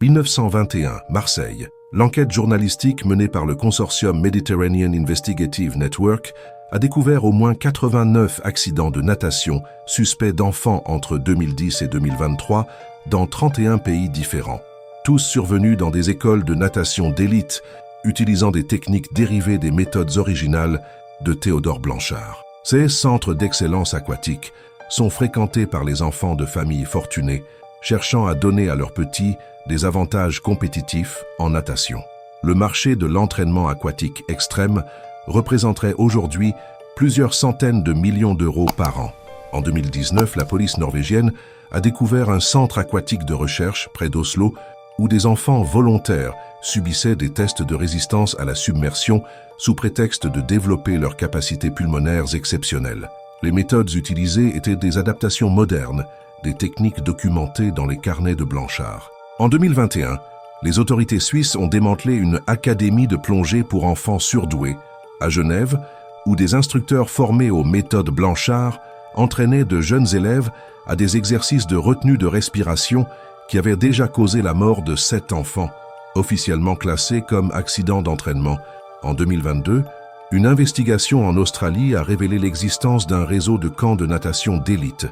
1921, Marseille. L'enquête journalistique menée par le consortium Mediterranean Investigative Network a découvert au moins 89 accidents de natation suspects d'enfants entre 2010 et 2023 dans 31 pays différents. Tous survenus dans des écoles de natation d'élite, utilisant des techniques dérivées des méthodes originales de Théodore Blanchard. Ces centres d'excellence aquatique sont fréquentés par les enfants de familles fortunées, cherchant à donner à leurs petits des avantages compétitifs en natation. Le marché de l'entraînement aquatique extrême représenterait aujourd'hui plusieurs centaines de millions d'euros par an. En 2019, la police norvégienne a découvert un centre aquatique de recherche près d'Oslo où des enfants volontaires subissaient des tests de résistance à la submersion sous prétexte de développer leurs capacités pulmonaires exceptionnelles. Les méthodes utilisées étaient des adaptations modernes, des techniques documentées dans les carnets de Blanchard. En 2021, les autorités suisses ont démantelé une académie de plongée pour enfants surdoués à Genève, où des instructeurs formés aux méthodes Blanchard entraînaient de jeunes élèves à des exercices de retenue de respiration qui avaient déjà causé la mort de 7 enfants, officiellement classés comme accidents d'entraînement. En 2022, une investigation en Australie a révélé l'existence d'un réseau de camps de natation d'élite,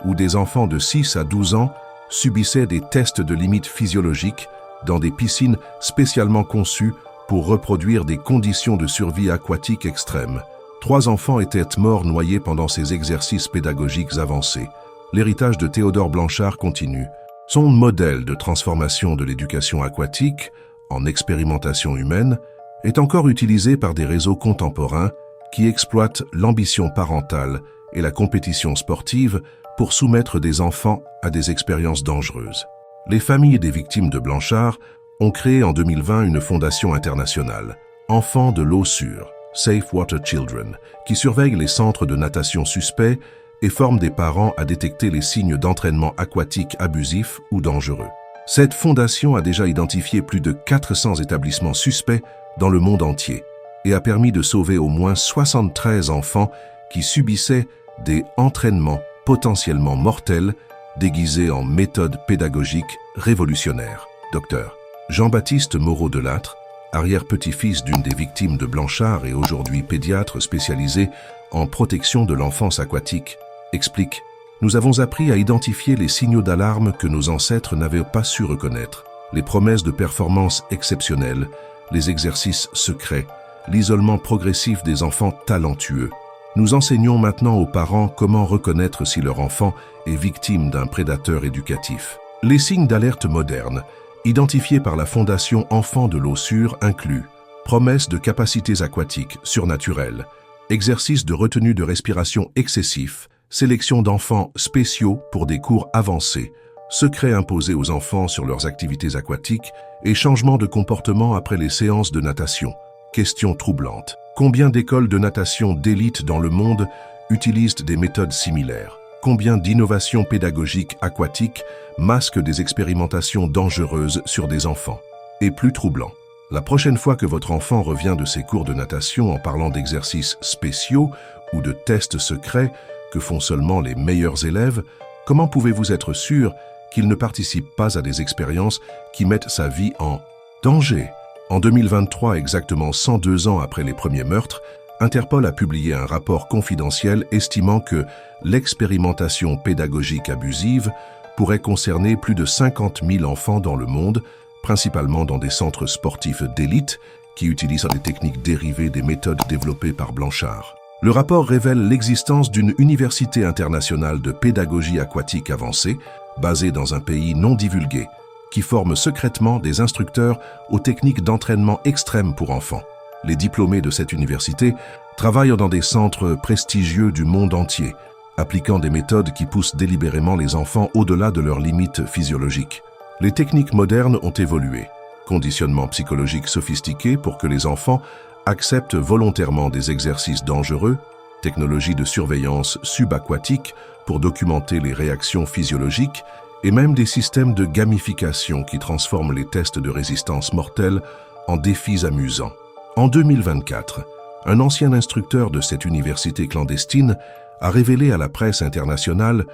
où des enfants de 6 à 12 ans subissaient des tests de limites physiologiques dans des piscines spécialement conçues pour reproduire des conditions de survie aquatique extrêmes. 3 enfants étaient morts noyés pendant ces exercices pédagogiques avancés. L'héritage de Théodore Blanchard continue. Son modèle de transformation de l'éducation aquatique en expérimentation humaine est encore utilisé par des réseaux contemporains qui exploitent l'ambition parentale et la compétition sportive pour soumettre des enfants à des expériences dangereuses. Les familles des victimes de Blanchard ont créé en 2020 une fondation internationale, Enfants de l'eau sûre, Safe Water Children, qui surveille les centres de natation suspects et forme des parents à détecter les signes d'entraînement aquatique abusif ou dangereux. Cette fondation a déjà identifié plus de 400 établissements suspects dans le monde entier et a permis de sauver au moins 73 enfants qui subissaient des entraînements potentiellement mortels déguisés en méthodes pédagogiques révolutionnaires. Docteur Jean-Baptiste Moreau-Delattre, arrière-petit-fils d'une des victimes de Blanchard et aujourd'hui pédiatre spécialisé en protection de l'enfance aquatique, explique « Nous avons appris à identifier les signaux d'alarme que nos ancêtres n'avaient pas su reconnaître, les promesses de performance exceptionnelles, les exercices secrets, l'isolement progressif des enfants talentueux. Nous enseignons maintenant aux parents comment reconnaître si leur enfant est victime d'un prédateur éducatif. Les signes d'alerte modernes, identifiés par la Fondation Enfants de l'eau sûre, incluent promesses de capacités aquatiques surnaturelles, exercices de retenue de respiration excessifs, sélection d'enfants spéciaux pour des cours avancés, secrets imposés aux enfants sur leurs activités aquatiques et changements de comportement après les séances de natation. Questions troublantes. Combien d'écoles de natation d'élite dans le monde utilisent des méthodes similaires? Combien d'innovations pédagogiques aquatiques masquent des expérimentations dangereuses sur des enfants? Et plus troublant, la prochaine fois que votre enfant revient de ses cours de natation en parlant d'exercices spéciaux ou de tests secrets que font seulement les meilleurs élèves, comment pouvez-vous être sûr qu'il ne participe pas à des expériences qui mettent sa vie en danger? En 2023, exactement 102 ans après les premiers meurtres, Interpol a publié un rapport confidentiel estimant que l'expérimentation pédagogique abusive pourrait concerner plus de 50 000 enfants dans le monde, principalement dans des centres sportifs d'élite qui utilisent des techniques dérivées des méthodes développées par Blanchard. Le rapport révèle l'existence d'une université internationale de pédagogie aquatique avancée, basée dans un pays non divulgué, qui forme secrètement des instructeurs aux techniques d'entraînement extrêmes pour enfants. Les diplômés de cette université travaillent dans des centres prestigieux du monde entier, appliquant des méthodes qui poussent délibérément les enfants au-delà de leurs limites physiologiques. Les techniques modernes ont évolué. Conditionnement psychologique sophistiqué pour que les enfants acceptent volontairement des exercices dangereux, technologie de surveillance subaquatique pour documenter les réactions physiologiques et même des systèmes de gamification qui transforment les tests de résistance mortelle en défis amusants. En 2024, un ancien instructeur de cette université clandestine a révélé à la presse internationale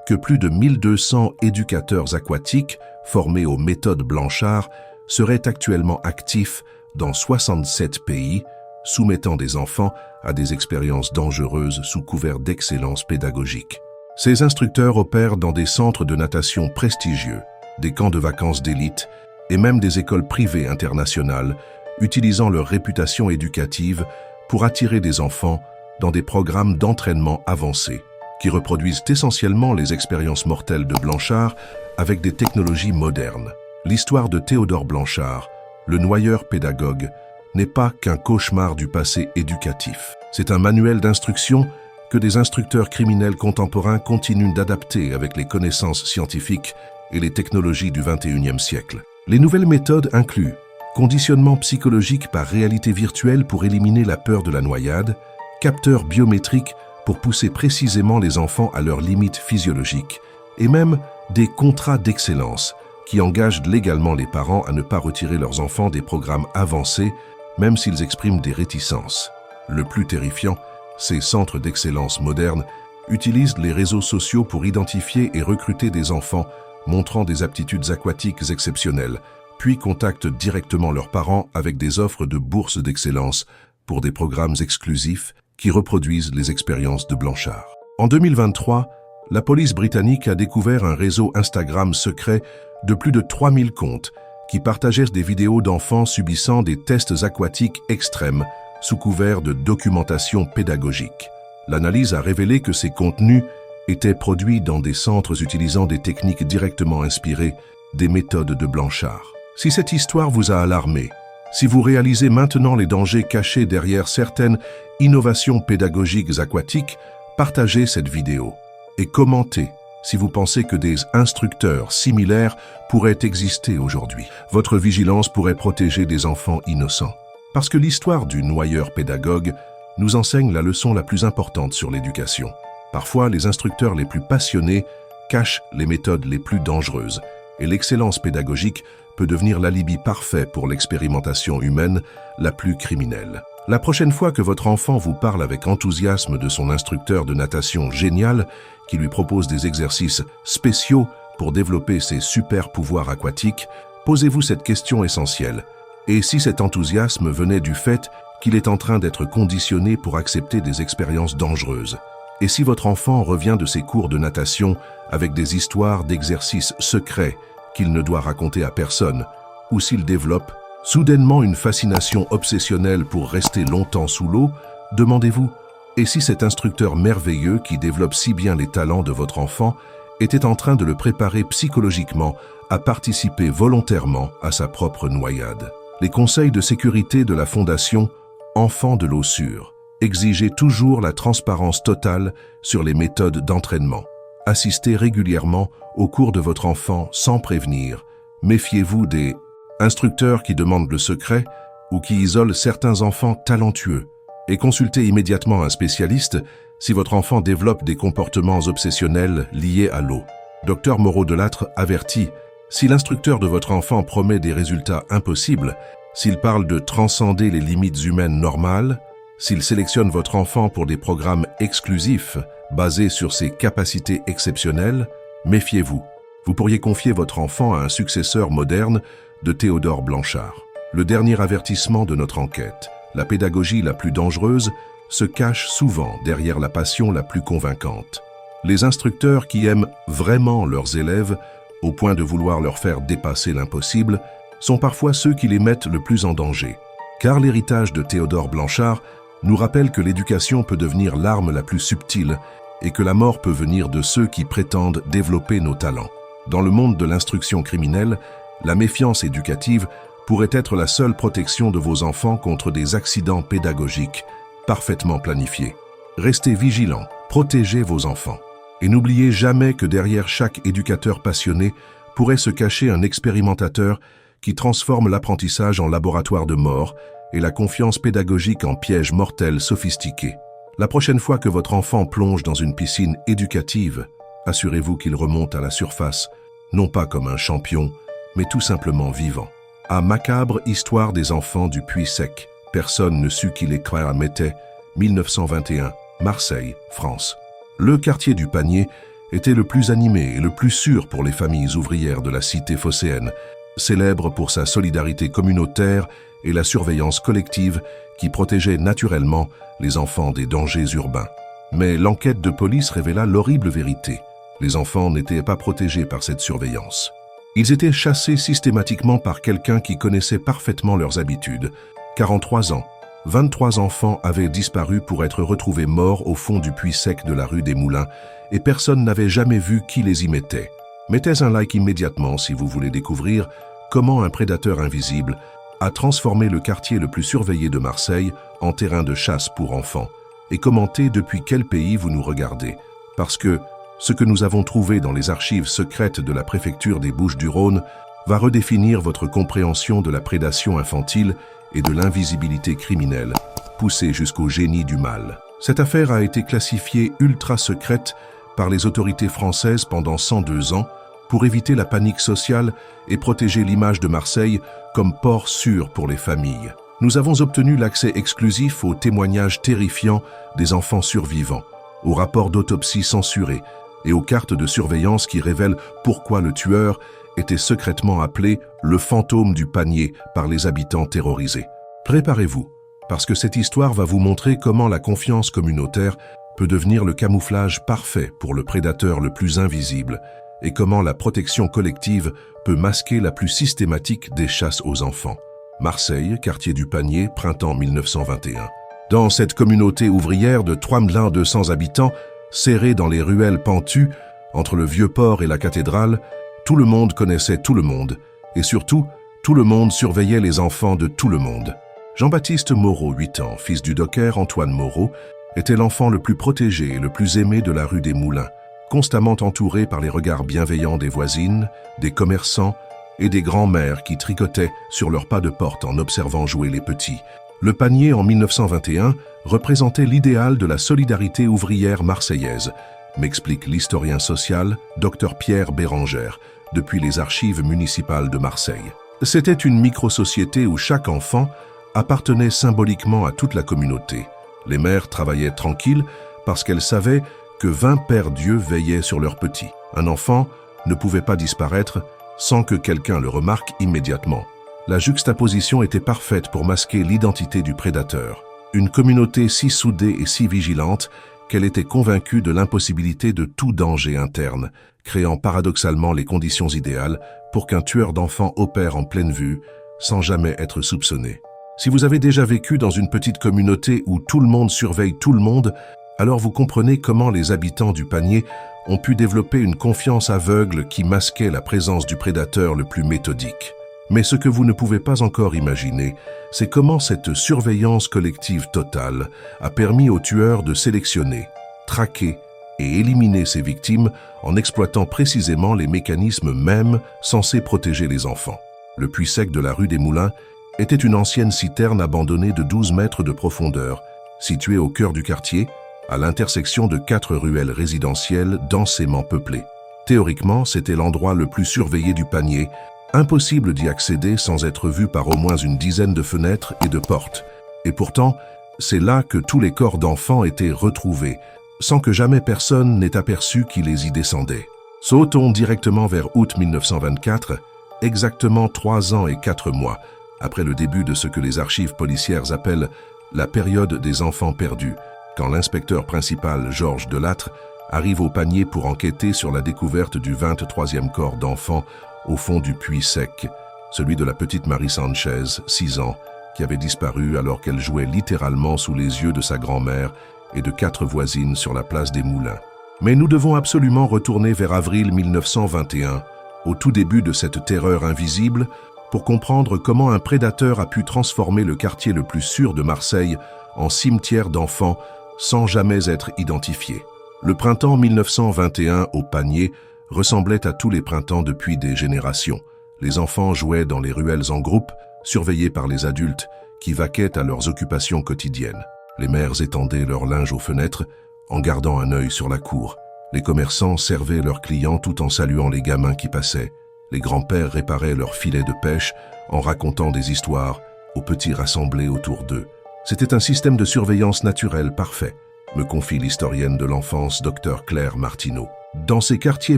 que plus de 1200 éducateurs aquatiques formés aux méthodes Blanchard seraient actuellement actifs dans 67 pays, soumettant des enfants à des expériences dangereuses sous couvert d'excellence pédagogique. Ces instructeurs opèrent dans des centres de natation prestigieux, des camps de vacances d'élite et même des écoles privées internationales, utilisant leur réputation éducative pour attirer des enfants dans des programmes d'entraînement avancés, qui reproduisent essentiellement les expériences mortelles de Blanchard avec des technologies modernes. L'histoire de Théodore Blanchard, le noyeur pédagogue, n'est pas qu'un cauchemar du passé éducatif. C'est un manuel d'instruction que des instructeurs criminels contemporains continuent d'adapter avec les connaissances scientifiques et les technologies du XXIe siècle. Les nouvelles méthodes incluent conditionnement psychologique par réalité virtuelle pour éliminer la peur de la noyade, capteurs biométriques pour pousser précisément les enfants à leurs limites physiologiques, et même des contrats d'excellence qui engagent légalement les parents à ne pas retirer leurs enfants des programmes avancés, même s'ils expriment des réticences. Le plus terrifiant, ces centres d'excellence modernes utilisent les réseaux sociaux pour identifier et recruter des enfants montrant des aptitudes aquatiques exceptionnelles, puis contactent directement leurs parents avec des offres de bourses d'excellence pour des programmes exclusifs qui reproduisent les expériences de Blanchard. En 2023, la police britannique a découvert un réseau Instagram secret de plus de 3000 comptes qui partageaient des vidéos d'enfants subissant des tests aquatiques extrêmes sous couvert de documentation pédagogique. L'analyse a révélé que ces contenus étaient produits dans des centres utilisant des techniques directement inspirées des méthodes de Blanchard. Si cette histoire vous a alarmé, si vous réalisez maintenant les dangers cachés derrière certaines innovations pédagogiques aquatiques, partagez cette vidéo et commentez si vous pensez que des instructeurs similaires pourraient exister aujourd'hui. Votre vigilance pourrait protéger des enfants innocents. Parce que l'histoire du noyeur pédagogue nous enseigne la leçon la plus importante sur l'éducation. Parfois, les instructeurs les plus passionnés cachent les méthodes les plus dangereuses, et l'excellence pédagogique peut devenir l'alibi parfait pour l'expérimentation humaine la plus criminelle. La prochaine fois que votre enfant vous parle avec enthousiasme de son instructeur de natation génial, qui lui propose des exercices spéciaux pour développer ses super pouvoirs aquatiques, posez-vous cette question essentielle. Et si cet enthousiasme venait du fait qu'il est en train d'être conditionné pour accepter des expériences dangereuses? Et si votre enfant revient de ses cours de natation avec des histoires d'exercices secrets qu'il ne doit raconter à personne, ou s'il développe soudainement une fascination obsessionnelle pour rester longtemps sous l'eau, demandez-vous, et si cet instructeur merveilleux qui développe si bien les talents de votre enfant était en train de le préparer psychologiquement à participer volontairement à sa propre noyade? Les conseils de sécurité de la Fondation Enfants de l'eau sûre exigez toujours la transparence totale sur les méthodes d'entraînement. Assistez régulièrement au cours de votre enfant sans prévenir. Méfiez-vous des instructeurs qui demandent le secret ou qui isolent certains enfants talentueux. Et consultez immédiatement un spécialiste si votre enfant développe des comportements obsessionnels liés à l'eau. Dr Moreau Delattre avertit, si l'instructeur de votre enfant promet des résultats impossibles, s'il parle de transcender les limites humaines normales, s'il sélectionne votre enfant pour des programmes exclusifs basés sur ses capacités exceptionnelles, méfiez-vous. Vous pourriez confier votre enfant à un successeur moderne de Théodore Blanchard. Le dernier avertissement de notre enquête, la pédagogie la plus dangereuse, se cache souvent derrière la passion la plus convaincante. Les instructeurs qui aiment vraiment leurs élèves, au point de vouloir leur faire dépasser l'impossible, sont parfois ceux qui les mettent le plus en danger. Car l'héritage de Théodore Blanchard nous rappelle que l'éducation peut devenir l'arme la plus subtile et que la mort peut venir de ceux qui prétendent développer nos talents. Dans le monde de l'instruction criminelle, la méfiance éducative pourrait être la seule protection de vos enfants contre des accidents pédagogiques parfaitement planifiés. Restez vigilants, protégez vos enfants. Et n'oubliez jamais que derrière chaque éducateur passionné pourrait se cacher un expérimentateur qui transforme l'apprentissage en laboratoire de mort et la confiance pédagogique en piège mortel sophistiqué. La prochaine fois que votre enfant plonge dans une piscine éducative, assurez-vous qu'il remonte à la surface, non pas comme un champion, mais tout simplement vivant. À Macabre histoire des enfants du Puy Sec, personne ne sut qui les mettait, 1921, Marseille, France. Le quartier du Panier était le plus animé et le plus sûr pour les familles ouvrières de la cité phocéenne, célèbre pour sa solidarité communautaire et la surveillance collective qui protégeait naturellement les enfants des dangers urbains. Mais l'enquête de police révéla l'horrible vérité. Les enfants n'étaient pas protégés par cette surveillance. Ils étaient chassés systématiquement par quelqu'un qui connaissait parfaitement leurs habitudes, car en 3 ans, 23 enfants avaient disparu pour être retrouvés morts au fond du puits sec de la rue des Moulins et personne n'avait jamais vu qui les y mettait. Mettez un like immédiatement si vous voulez découvrir comment un prédateur invisible a transformé le quartier le plus surveillé de Marseille en terrain de chasse pour enfants. Et commentez depuis quel pays vous nous regardez, parce que ce que nous avons trouvé dans les archives secrètes de la préfecture des Bouches-du-Rhône va redéfinir votre compréhension de la prédation infantile et de l'invisibilité criminelle, poussée jusqu'au génie du mal. Cette affaire a été classifiée ultra secrète par les autorités françaises pendant 102 ans pour éviter la panique sociale et protéger l'image de Marseille comme port sûr pour les familles. Nous avons obtenu l'accès exclusif aux témoignages terrifiants des enfants survivants, aux rapports d'autopsie censurés et aux cartes de surveillance qui révèlent pourquoi le tueur était secrètement appelé le fantôme du panier par les habitants terrorisés. Préparez-vous, parce que cette histoire va vous montrer comment la confiance communautaire peut devenir le camouflage parfait pour le prédateur le plus invisible et comment la protection collective peut masquer la plus systématique des chasses aux enfants. Marseille, quartier du Panier, printemps 1921. Dans cette communauté ouvrière de 3200 habitants, serrée dans les ruelles pentues, entre le Vieux-Port et la cathédrale, tout le monde connaissait tout le monde, et surtout, tout le monde surveillait les enfants de tout le monde. Jean-Baptiste Moreau, 8 ans, fils du docker Antoine Moreau, était l'enfant le plus protégé et le plus aimé de la rue des Moulins, constamment entouré par les regards bienveillants des voisines, des commerçants et des grands-mères qui tricotaient sur leurs pas de porte en observant jouer les petits. Le Panier, en 1921, représentait l'idéal de la solidarité ouvrière marseillaise, m'explique l'historien social Dr Pierre Bérangère, depuis les archives municipales de Marseille. C'était une micro-société où chaque enfant appartenait symboliquement à toute la communauté. Les mères travaillaient tranquilles parce qu'elles savaient que 20 pères Dieu veillaient sur leurs petits. Un enfant ne pouvait pas disparaître sans que quelqu'un le remarque immédiatement. La juxtaposition était parfaite pour masquer l'identité du prédateur. Une communauté si soudée et si vigilante qu'elle était convaincue de l'impossibilité de tout danger interne, créant paradoxalement les conditions idéales pour qu'un tueur d'enfants opère en pleine vue, sans jamais être soupçonné. Si vous avez déjà vécu dans une petite communauté où tout le monde surveille tout le monde, alors vous comprenez comment les habitants du Panier ont pu développer une confiance aveugle qui masquait la présence du prédateur le plus méthodique. Mais ce que vous ne pouvez pas encore imaginer, c'est comment cette surveillance collective totale a permis aux tueurs de sélectionner, traquer et éliminer ses victimes en exploitant précisément les mécanismes mêmes censés protéger les enfants. Le puits sec de la rue des Moulins était une ancienne citerne abandonnée de 12 mètres de profondeur, située au cœur du quartier, à l'intersection de 4 ruelles résidentielles densément peuplées. Théoriquement, c'était l'endroit le plus surveillé du Panier, impossible d'y accéder sans être vu par au moins une dizaine de fenêtres et de portes. Et pourtant, c'est là que tous les corps d'enfants étaient retrouvés, sans que jamais personne n'ait aperçu qui les y descendait. Sautons directement vers août 1924, exactement 3 ans et 4 mois, après le début de ce que les archives policières appellent la période des enfants perdus, quand l'inspecteur principal Georges Delattre arrive au Panier pour enquêter sur la découverte du 23e corps d'enfant au fond du puits sec, celui de la petite Marie Sanchez, 6 ans, qui avait disparu alors qu'elle jouait littéralement sous les yeux de sa grand-mère et de 4 voisines sur la place des Moulins. Mais nous devons absolument retourner vers avril 1921, au tout début de cette terreur invisible, pour comprendre comment un prédateur a pu transformer le quartier le plus sûr de Marseille en cimetière d'enfants sans jamais être identifié. Le printemps 1921 au Panier ressemblait à tous les printemps depuis des générations. Les enfants jouaient dans les ruelles en groupe, surveillés par les adultes qui vaquaient à leurs occupations quotidiennes. Les mères étendaient leur linge aux fenêtres en gardant un œil sur la cour. Les commerçants servaient leurs clients tout en saluant les gamins qui passaient. Les grands-pères réparaient leurs filets de pêche en racontant des histoires aux petits rassemblés autour d'eux. C'était un système de surveillance naturelle parfait, me confie l'historienne de l'enfance Dr Claire Martineau. Dans ces quartiers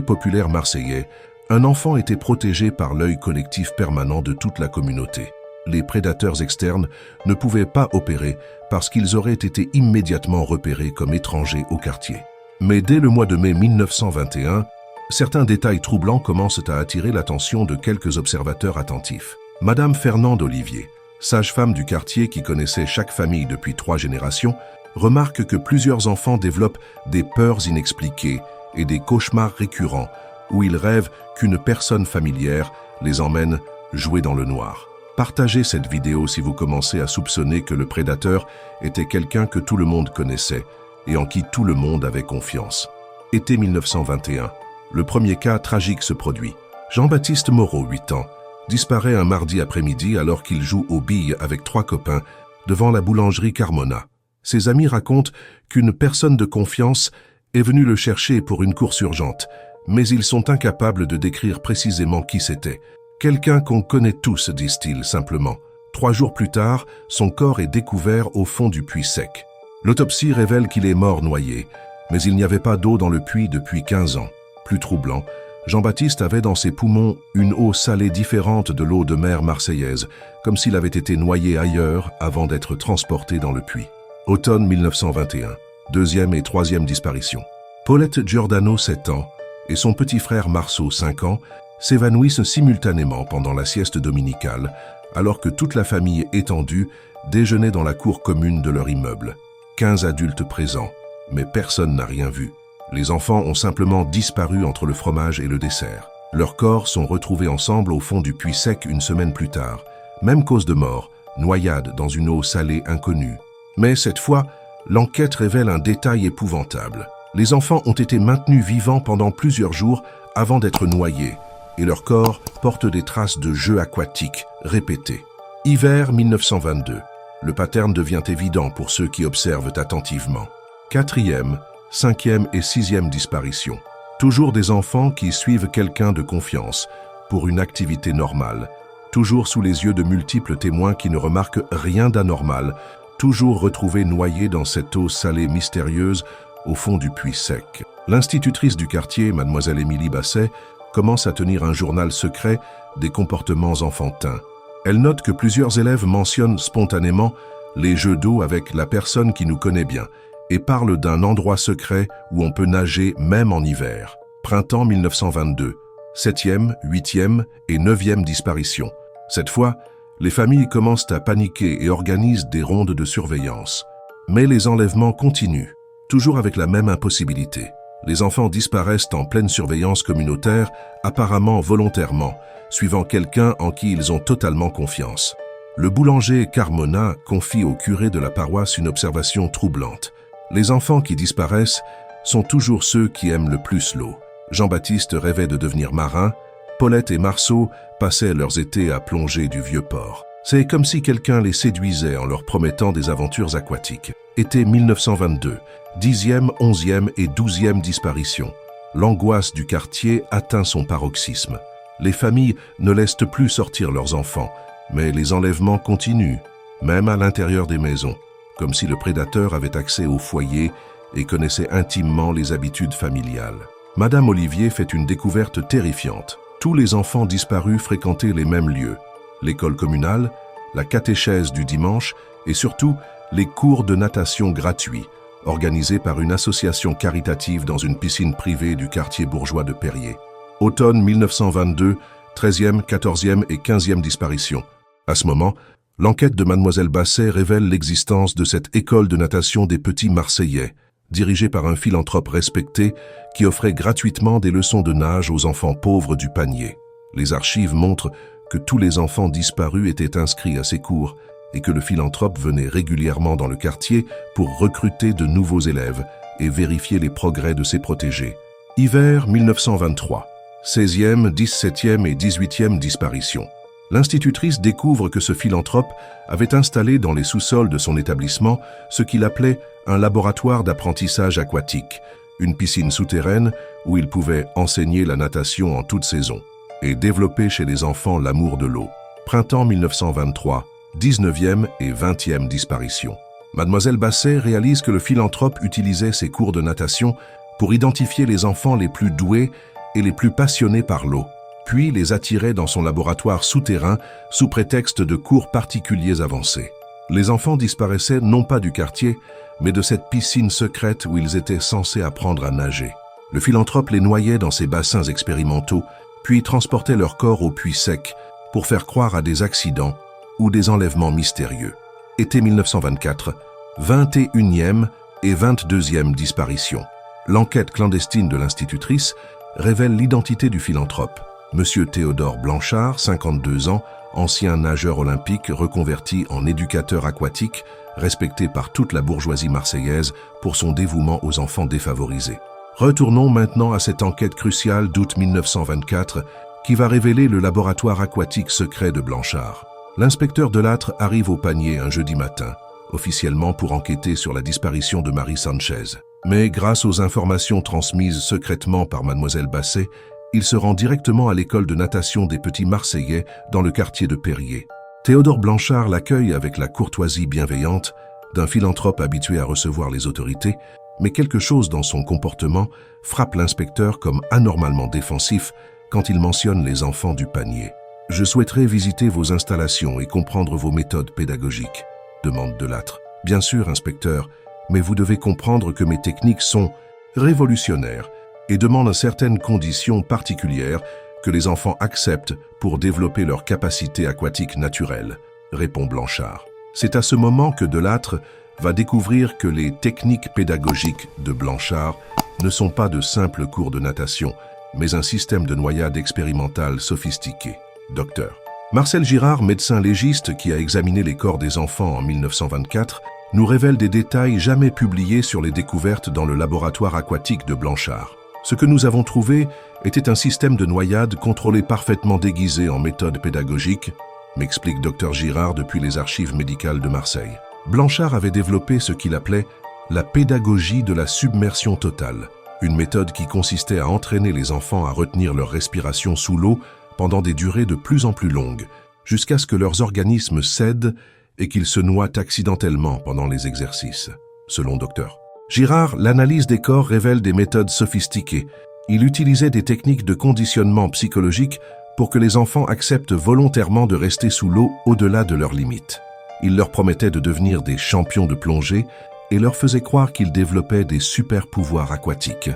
populaires marseillais, un enfant était protégé par l'œil collectif permanent de toute la communauté. Les prédateurs externes ne pouvaient pas opérer parce qu'ils auraient été immédiatement repérés comme étrangers au quartier. Mais dès le mois de mai 1921, certains détails troublants commencent à attirer l'attention de quelques observateurs attentifs. Madame Fernande Olivier, sage-femme du quartier qui connaissait chaque famille depuis 3 générations, remarque que plusieurs enfants développent des peurs inexpliquées et des cauchemars récurrents où ils rêvent qu'une personne familière les emmène jouer dans le noir. Partagez cette vidéo si vous commencez à soupçonner que le prédateur était quelqu'un que tout le monde connaissait et en qui tout le monde avait confiance. Été 1921. Le premier cas tragique se produit. Jean-Baptiste Moreau, 8 ans, disparaît un mardi après-midi alors qu'il joue aux billes avec 3 copains devant la boulangerie Carmona. Ses amis racontent qu'une personne de confiance est venue le chercher pour une course urgente, mais ils sont incapables de décrire précisément qui c'était. Quelqu'un qu'on connaît tous, disent-ils simplement. 3 jours plus tard, son corps est découvert au fond du puits sec. L'autopsie révèle qu'il est mort noyé, mais il n'y avait pas d'eau dans le puits depuis 15 ans. Plus troublant, Jean-Baptiste avait dans ses poumons une eau salée différente de l'eau de mer marseillaise, comme s'il avait été noyé ailleurs avant d'être transporté dans le puits. Automne 1921, 2e et 3e disparition. Paulette Giordano, 7 ans, et son petit frère Marceau, 5 ans, s'évanouissent simultanément pendant la sieste dominicale, alors que toute la famille étendue déjeunait dans la cour commune de leur immeuble. 15 adultes présents, mais personne n'a rien vu. Les enfants ont simplement disparu entre le fromage et le dessert. Leurs corps sont retrouvés ensemble au fond du puits sec une semaine plus tard. Même cause de mort, noyade dans une eau salée inconnue. Mais cette fois, l'enquête révèle un détail épouvantable. Les enfants ont été maintenus vivants pendant plusieurs jours avant d'être noyés, et leur corps porte des traces de jeux aquatiques répétés. Hiver 1922. Le pattern devient évident pour ceux qui observent attentivement. 4e, 5e et 6e disparition. Toujours des enfants qui suivent quelqu'un de confiance pour une activité normale, toujours sous les yeux de multiples témoins qui ne remarquent rien d'anormal, toujours retrouvés noyés dans cette eau salée mystérieuse au fond du puits sec. L'institutrice du quartier, mademoiselle Émilie Basset, commence à tenir un journal secret des comportements enfantins. Elle note que plusieurs élèves mentionnent spontanément les jeux d'eau avec la personne qui nous connaît bien et parlent d'un endroit secret où on peut nager même en hiver. Printemps 1922, 7e, 8e et 9e disparition. Cette fois, les familles commencent à paniquer et organisent des rondes de surveillance. Mais les enlèvements continuent, toujours avec la même impossibilité. Les enfants disparaissent en pleine surveillance communautaire, apparemment volontairement, suivant quelqu'un en qui ils ont totalement confiance. Le boulanger Carmona confie au curé de la paroisse une observation troublante. Les enfants qui disparaissent sont toujours ceux qui aiment le plus l'eau. Jean-Baptiste rêvait de devenir marin, Paulette et Marceau passaient leurs étés à plonger du vieux port. C'est comme si quelqu'un les séduisait en leur promettant des aventures aquatiques. Été 1922, 10e, 11e et 12e disparition. L'angoisse du quartier atteint son paroxysme. Les familles ne laissent plus sortir leurs enfants, mais les enlèvements continuent, même à l'intérieur des maisons, comme si le prédateur avait accès au foyer et connaissait intimement les habitudes familiales. Madame Olivier fait une découverte terrifiante. Tous les enfants disparus fréquentaient les mêmes lieux. L'école communale, la catéchèse du dimanche et surtout les cours de natation gratuits, organisés par une association caritative dans une piscine privée du quartier bourgeois de Périer. Automne 1922, 13e, 14e et 15e disparition. À ce moment, l'enquête de mademoiselle Basset révèle l'existence de cette école de natation des petits Marseillais, dirigée par un philanthrope respecté qui offrait gratuitement des leçons de nage aux enfants pauvres du panier. Les archives montrent que tous les enfants disparus étaient inscrits à ces cours et que le philanthrope venait régulièrement dans le quartier pour recruter de nouveaux élèves et vérifier les progrès de ses protégés. Hiver 1923, 16e, 17e et 18e disparition. L'institutrice découvre que ce philanthrope avait installé dans les sous-sols de son établissement ce qu'il appelait un laboratoire d'apprentissage aquatique, une piscine souterraine où il pouvait enseigner la natation en toute saison et développer chez les enfants l'amour de l'eau. Printemps 1923, 19e et 20e disparition. Mademoiselle Basset réalise que le philanthrope utilisait ses cours de natation pour identifier les enfants les plus doués et les plus passionnés par l'eau, puis les attirait dans son laboratoire souterrain sous prétexte de cours particuliers avancés. Les enfants disparaissaient non pas du quartier, mais de cette piscine secrète où ils étaient censés apprendre à nager. Le philanthrope les noyait dans ces bassins expérimentaux, puis transportait leur corps au puits sec pour faire croire à des accidents ou des enlèvements mystérieux. Été 1924, 21e et 22e disparition. L'enquête clandestine de l'institutrice révèle l'identité du philanthrope. Monsieur Théodore Blanchard, 52 ans, ancien nageur olympique reconverti en éducateur aquatique, respecté par toute la bourgeoisie marseillaise pour son dévouement aux enfants défavorisés. Retournons maintenant à cette enquête cruciale d'août 1924 qui va révéler le laboratoire aquatique secret de Blanchard. L'inspecteur Delattre arrive au panier un jeudi matin, officiellement pour enquêter sur la disparition de Marie Sanchez. Mais grâce aux informations transmises secrètement par mademoiselle Basset, il se rend directement à l'école de natation des petits Marseillais dans le quartier de Périer. Théodore Blanchard l'accueille avec la courtoisie bienveillante d'un philanthrope habitué à recevoir les autorités, mais quelque chose dans son comportement frappe l'inspecteur comme anormalement défensif quand il mentionne les enfants du panier. « Je souhaiterais visiter vos installations et comprendre vos méthodes pédagogiques », demande Delattre. « Bien sûr, inspecteur, mais vous devez comprendre que mes techniques sont révolutionnaires et demandent certaines conditions particulières que les enfants acceptent pour développer leurs capacités aquatiques naturelles », répond Blanchard. C'est à ce moment que Delattre va découvrir que les techniques pédagogiques de Blanchard ne sont pas de simples cours de natation, mais un système de noyade expérimental sophistiqué. Docteur Marcel Girard, médecin légiste qui a examiné les corps des enfants en 1924, nous révèle des détails jamais publiés sur les découvertes dans le laboratoire aquatique de Blanchard. Ce que nous avons trouvé était un système de noyade contrôlé parfaitement déguisé en méthode pédagogique, m'explique Dr Girard depuis les archives médicales de Marseille. Blanchard avait développé ce qu'il appelait la pédagogie de la submersion totale, une méthode qui consistait à entraîner les enfants à retenir leur respiration sous l'eau pendant des durées de plus en plus longues, jusqu'à ce que leurs organismes cèdent et qu'ils se noient accidentellement pendant les exercices. Selon Dr Girard, l'analyse des corps révèle des méthodes sophistiquées. Il utilisait des techniques de conditionnement psychologique pour que les enfants acceptent volontairement de rester sous l'eau au-delà de leurs limites. Il leur promettait de devenir des champions de plongée et leur faisait croire qu'ils développaient des super-pouvoirs aquatiques.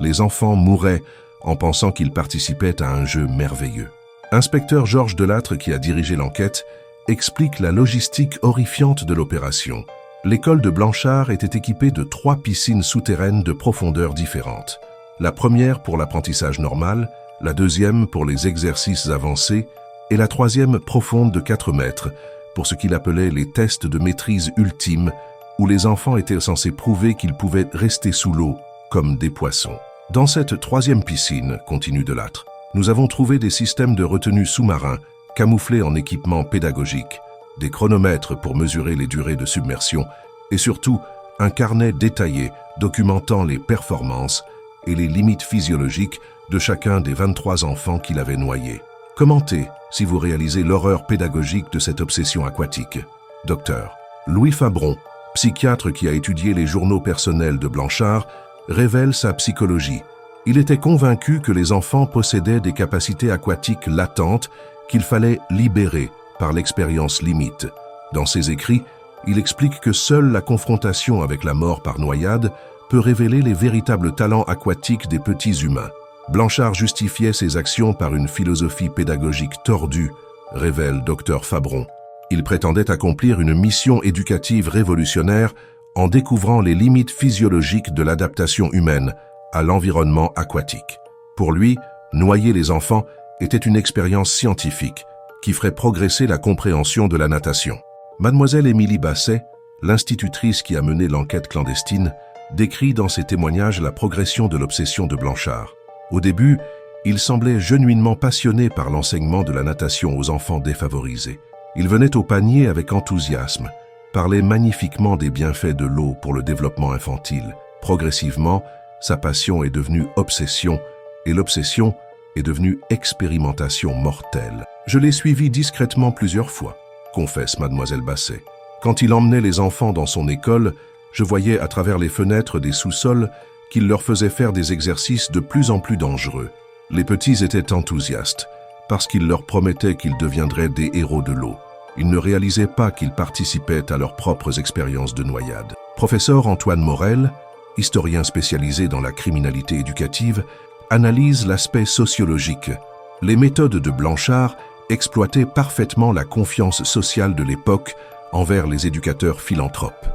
Les enfants mouraient en pensant qu'ils participaient à un jeu merveilleux. Inspecteur Georges Delattre, qui a dirigé l'enquête, explique la logistique horrifiante de l'opération. L'école de Blanchard était équipée de 3 piscines souterraines de profondeurs différentes. La première pour l'apprentissage normal, la deuxième pour les exercices avancés et la troisième profonde de 4 mètres pour ce qu'il appelait les tests de maîtrise ultime où les enfants étaient censés prouver qu'ils pouvaient rester sous l'eau comme des poissons. Dans cette troisième piscine, continue Delattre, nous avons trouvé des systèmes de retenue sous-marins camouflés en équipements pédagogiques, des chronomètres pour mesurer les durées de submersion et surtout un carnet détaillé documentant les performances et les limites physiologiques de chacun des 23 enfants qu'il avait noyés. Commentez si vous réalisez l'horreur pédagogique de cette obsession aquatique. Docteur Louis Fabron, psychiatre qui a étudié les journaux personnels de Blanchard, révèle sa psychologie. Il était convaincu que les enfants possédaient des capacités aquatiques latentes qu'il fallait libérer par l'expérience limite. Dans ses écrits, il explique que seule la confrontation avec la mort par noyade peut révéler les véritables talents aquatiques des petits humains. Blanchard justifiait ses actions par une philosophie pédagogique tordue, révèle Dr Fabron. Il prétendait accomplir une mission éducative révolutionnaire en découvrant les limites physiologiques de l'adaptation humaine à l'environnement aquatique. Pour lui, noyer les enfants était une expérience scientifique qui ferait progresser la compréhension de la natation. Mademoiselle Émilie Basset, l'institutrice qui a mené l'enquête clandestine, décrit dans ses témoignages la progression de l'obsession de Blanchard. Au début, il semblait genuinement passionné par l'enseignement de la natation aux enfants défavorisés. Il venait au panier avec enthousiasme, parlait magnifiquement des bienfaits de l'eau pour le développement infantile. Progressivement, sa passion est devenue obsession, et l'obsession est devenue expérimentation mortelle. Je l'ai suivi discrètement plusieurs fois, confesse mademoiselle Basset. Quand il emmenait les enfants dans son école, je voyais à travers les fenêtres des sous-sols qu'il leur faisait faire des exercices de plus en plus dangereux. Les petits étaient enthousiastes, parce qu'il leur promettait qu'ils deviendraient des héros de l'eau. Ils ne réalisaient pas qu'ils participaient à leurs propres expériences de noyade. Professeur Antoine Morel, historien spécialisé dans la criminalité éducative, analyse l'aspect sociologique. Les méthodes de Blanchard exploitaient parfaitement la confiance sociale de l'époque envers les éducateurs philanthropes.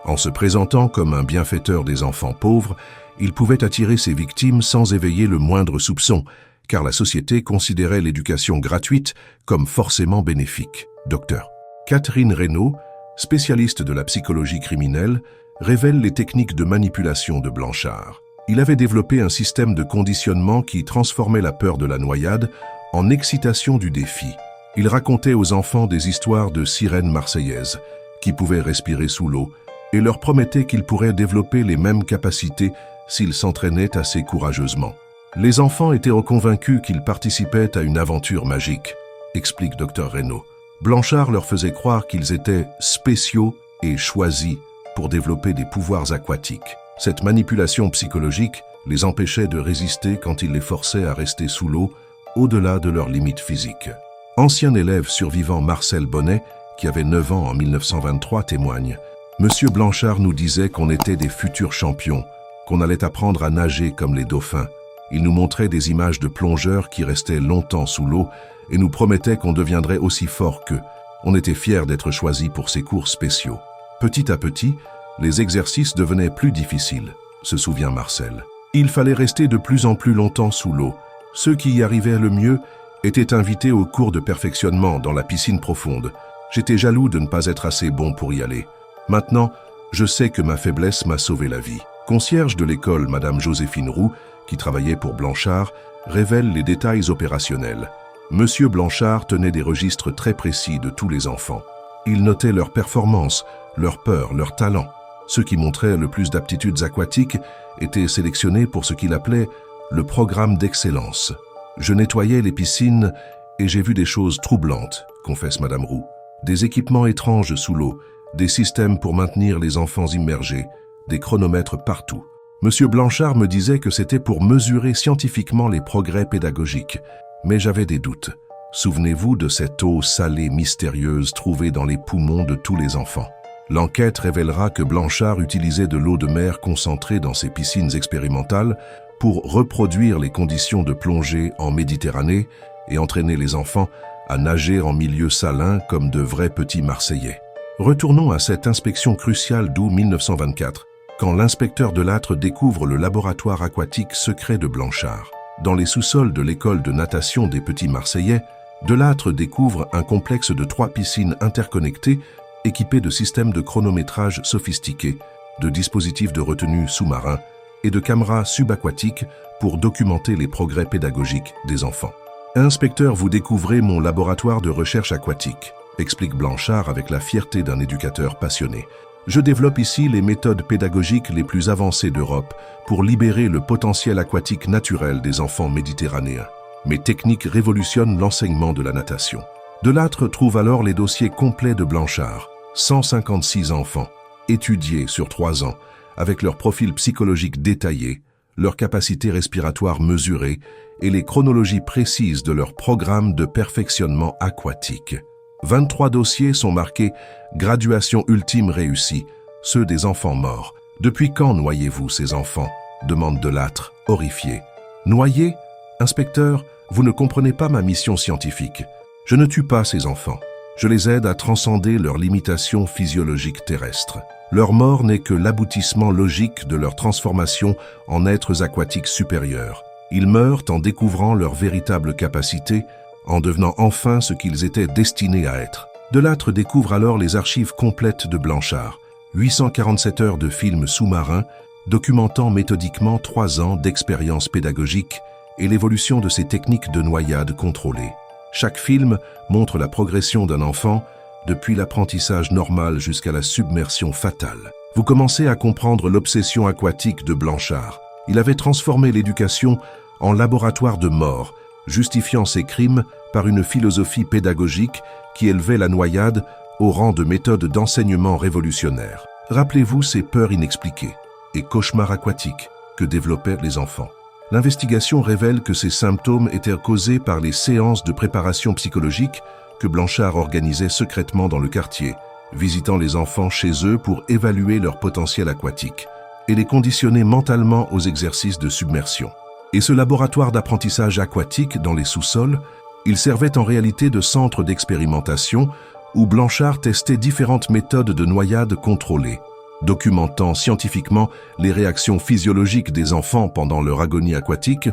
En se présentant comme un bienfaiteur des enfants pauvres, il pouvait attirer ses victimes sans éveiller le moindre soupçon, car la société considérait l'éducation gratuite comme forcément bénéfique. Docteur Catherine Reynaud, spécialiste de la psychologie criminelle, révèle les techniques de manipulation de Blanchard. Il avait développé un système de conditionnement qui transformait la peur de la noyade en excitation du défi. Il racontait aux enfants des histoires de sirènes marseillaises qui pouvaient respirer sous l'eau et leur promettait qu'ils pourraient développer les mêmes capacités s'ils s'entraînaient assez courageusement. Les enfants étaient convaincus qu'ils participaient à une aventure magique, explique Dr Reynaud. Blanchard leur faisait croire qu'ils étaient spéciaux et choisis pour développer des pouvoirs aquatiques. Cette manipulation psychologique les empêchait de résister quand il les forçait à rester sous l'eau, au-delà de leurs limites physiques. Ancien élève survivant Marcel Bonnet, qui avait 9 ans en 1923, témoigne. Monsieur Blanchard nous disait qu'on était des futurs champions, qu'on allait apprendre à nager comme les dauphins. Il nous montrait des images de plongeurs qui restaient longtemps sous l'eau et nous promettait qu'on deviendrait aussi fort qu'eux. On était fiers d'être choisis pour ces cours spéciaux. Petit à petit, les exercices devenaient plus difficiles, se souvient Marcel. Il fallait rester de plus en plus longtemps sous l'eau. Ceux qui y arrivaient le mieux étaient invités au cours de perfectionnement dans la piscine profonde. J'étais jaloux de ne pas être assez bon pour y aller. Maintenant, je sais que ma faiblesse m'a sauvé la vie. Concierge de l'école, Madame Joséphine Roux, qui travaillait pour Blanchard, révèle les détails opérationnels. Monsieur Blanchard tenait des registres très précis de tous les enfants. Il notait leurs performances, leurs peurs, leurs talents. Ceux qui montraient le plus d'aptitudes aquatiques étaient sélectionnés pour ce qu'il appelait le programme d'excellence. Je nettoyais les piscines et j'ai vu des choses troublantes, confesse Madame Roux. Des équipements étranges sous l'eau, des systèmes pour maintenir les enfants immergés, des chronomètres partout. Monsieur Blanchard me disait que c'était pour mesurer scientifiquement les progrès pédagogiques, mais j'avais des doutes. Souvenez-vous de cette eau salée mystérieuse trouvée dans les poumons de tous les enfants. L'enquête révélera que Blanchard utilisait de l'eau de mer concentrée dans ses piscines expérimentales pour reproduire les conditions de plongée en Méditerranée et entraîner les enfants à nager en milieu salin comme de vrais petits Marseillais. Retournons à cette inspection cruciale d'août 1924, quand l'inspecteur Delattre découvre le laboratoire aquatique secret de Blanchard. Dans les sous-sols de l'école de natation des petits Marseillais, Delattre découvre un complexe de 3 piscines interconnectées équipées de systèmes de chronométrage sophistiqués, de dispositifs de retenue sous-marins et de caméras subaquatiques pour documenter les progrès pédagogiques des enfants. « Inspecteur, vous découvrez mon laboratoire de recherche aquatique », explique Blanchard avec la fierté d'un éducateur passionné. « Je développe ici les méthodes pédagogiques les plus avancées d'Europe pour libérer le potentiel aquatique naturel des enfants méditerranéens. Mes techniques révolutionnent l'enseignement de la natation. » Delattre trouve alors les dossiers complets de Blanchard, 156 enfants, étudiés sur 3 ans, avec leur profil psychologique détaillé, leurs capacités respiratoires mesurées et les chronologies précises de leur programme de perfectionnement aquatique. 23 dossiers sont marqués « Graduation ultime réussie », ceux des enfants morts. « Depuis quand noyez-vous ces enfants ?» demande Delattre, horrifié. « Noyer ? Inspecteur, vous ne comprenez pas ma mission scientifique. Je ne tue pas ces enfants. Je les aide à transcender leurs limitations physiologiques terrestres. Leur mort n'est que l'aboutissement logique de leur transformation en êtres aquatiques supérieurs. Ils meurent en découvrant leurs véritables capacités, en devenant enfin ce qu'ils étaient destinés à être. » Delattre découvre alors les archives complètes de Blanchard, 847 heures de films sous-marins, documentant méthodiquement 3 ans d'expérience pédagogique et l'évolution de ces techniques de noyade contrôlées. Chaque film montre la progression d'un enfant, depuis l'apprentissage normal jusqu'à la submersion fatale. Vous commencez à comprendre l'obsession aquatique de Blanchard. Il avait transformé l'éducation en laboratoire de mort, justifiant ses crimes par une philosophie pédagogique qui élevait la noyade au rang de méthode d'enseignement révolutionnaire. Rappelez-vous ces peurs inexpliquées et cauchemars aquatiques. que développaient les enfants. L'investigation révèle que ces symptômes étaient causés par les séances de préparation psychologique que Blanchard organisait secrètement dans le quartier, visitant les enfants chez eux pour évaluer leur potentiel aquatique et les conditionner mentalement aux exercices de submersion. Et ce laboratoire d'apprentissage aquatique dans les sous-sols, il servait en réalité de centre d'expérimentation où Blanchard testait différentes méthodes de noyade contrôlées, documentant scientifiquement les réactions physiologiques des enfants pendant leur agonie aquatique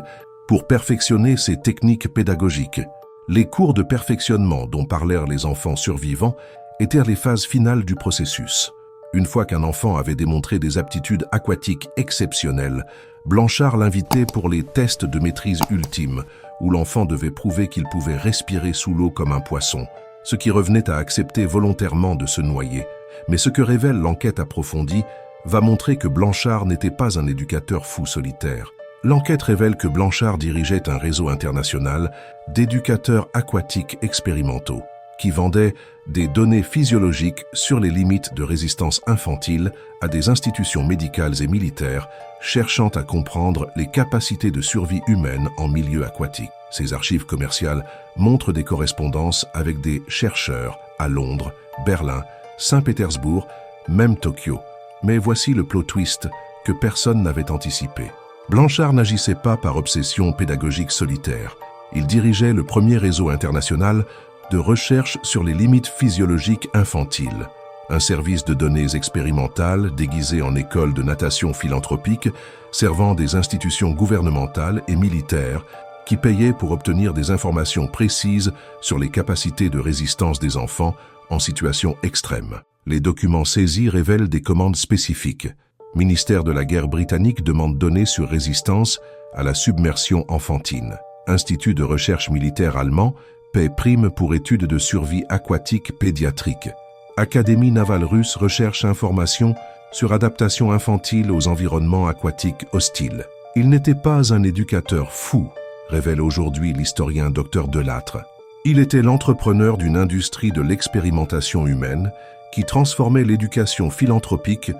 pour perfectionner ces techniques pédagogiques. Les cours de perfectionnement dont parlèrent les enfants survivants étaient les phases finales du processus. Une fois qu'un enfant avait démontré des aptitudes aquatiques exceptionnelles, Blanchard l'invitait pour les tests de maîtrise ultime, où l'enfant devait prouver qu'il pouvait respirer sous l'eau comme un poisson, ce qui revenait à accepter volontairement de se noyer. Mais ce que révèle l'enquête approfondie va montrer que Blanchard n'était pas un éducateur fou solitaire. L'enquête révèle que Blanchard dirigeait un réseau international d'éducateurs aquatiques expérimentaux qui vendaient des données physiologiques sur les limites de résistance infantile à des institutions médicales et militaires cherchant à comprendre les capacités de survie humaine en milieu aquatique. Ces archives commerciales montrent des correspondances avec des chercheurs à Londres, Berlin, Saint-Pétersbourg, même Tokyo. Mais voici le plot twist que personne n'avait anticipé. Blanchard n'agissait pas par obsession pédagogique solitaire. Il dirigeait le premier réseau international de recherche sur les limites physiologiques infantiles, un service de données expérimentales déguisé en école de natation philanthropique servant des institutions gouvernementales et militaires qui payaient pour obtenir des informations précises sur les capacités de résistance des enfants en situation extrême. Les documents saisis révèlent des commandes spécifiques. Ministère de la guerre britannique demande données sur résistance à la submersion enfantine. Institut de recherche militaire allemand paie prime pour études de survie aquatique pédiatrique. Académie navale russe recherche informations sur adaptation infantile aux environnements aquatiques hostiles. Il n'était pas un éducateur fou, révèle aujourd'hui l'historien Dr Delattre. Il était l'entrepreneur d'une industrie de l'expérimentation humaine qui transformait l'éducation philanthropique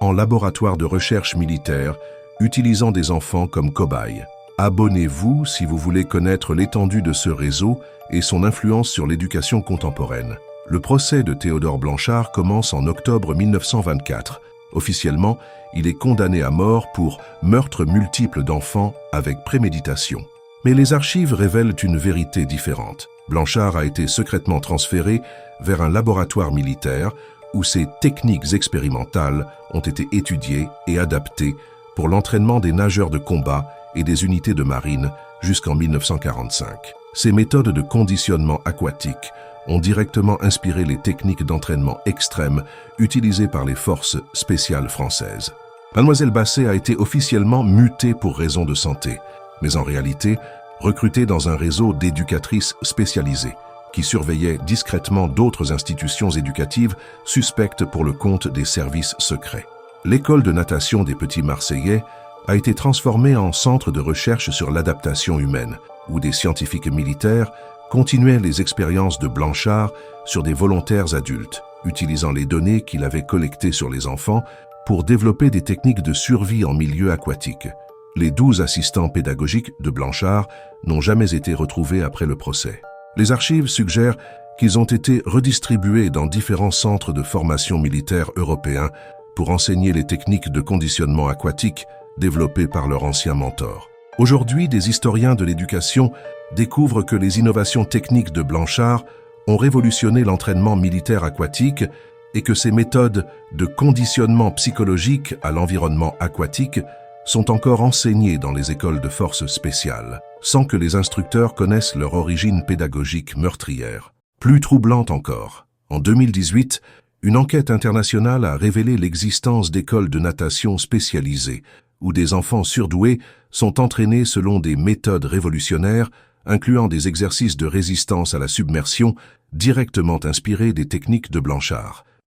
en laboratoire de recherche militaire, utilisant des enfants comme cobayes. Abonnez-vous si vous voulez connaître l'étendue de ce réseau et son influence sur l'éducation contemporaine. Le procès de Théodore Blanchard commence en octobre 1924. Officiellement, il est condamné à mort pour meurtre multiple d'enfants avec préméditation. Mais les archives révèlent une vérité différente. Blanchard a été secrètement transféré vers un laboratoire militaire où ses techniques expérimentales ont été étudiées et adaptées pour l'entraînement des nageurs de combat et des unités de marine jusqu'en 1945. Ces méthodes de conditionnement aquatique ont directement inspiré les techniques d'entraînement extrêmes utilisées par les forces spéciales françaises. Mademoiselle Basset a été officiellement mutée pour raison de santé, mais en réalité recrutée dans un réseau d'éducatrices spécialisées qui surveillaient discrètement d'autres institutions éducatives suspectes pour le compte des services secrets. L'école de natation des Petits Marseillais a été transformée en centre de recherche sur l'adaptation humaine, où des scientifiques militaires continuaient les expériences de Blanchard sur des volontaires adultes, utilisant les données qu'il avait collectées sur les enfants pour développer des techniques de survie en milieu aquatique. Les 12 assistants pédagogiques de Blanchard n'ont jamais été retrouvés après le procès. Les archives suggèrent qu'ils ont été redistribués dans différents centres de formation militaire européens pour enseigner les techniques de conditionnement aquatique développées par leur ancien mentor. Aujourd'hui, des historiens de l'éducation découvrent que les innovations techniques de Blanchard ont révolutionné l'entraînement militaire aquatique et que ces méthodes de conditionnement psychologique à l'environnement aquatique sont encore enseignées dans les écoles de forces spéciales, sans que les instructeurs connaissent leur origine pédagogique meurtrière. Plus troublante encore, en 2018, une enquête internationale a révélé l'existence d'écoles de natation spécialisées, où des enfants surdoués sont entraînés selon des méthodes révolutionnaires, incluant des exercices de résistance à la submersion directement inspirés des techniques de Blanchard.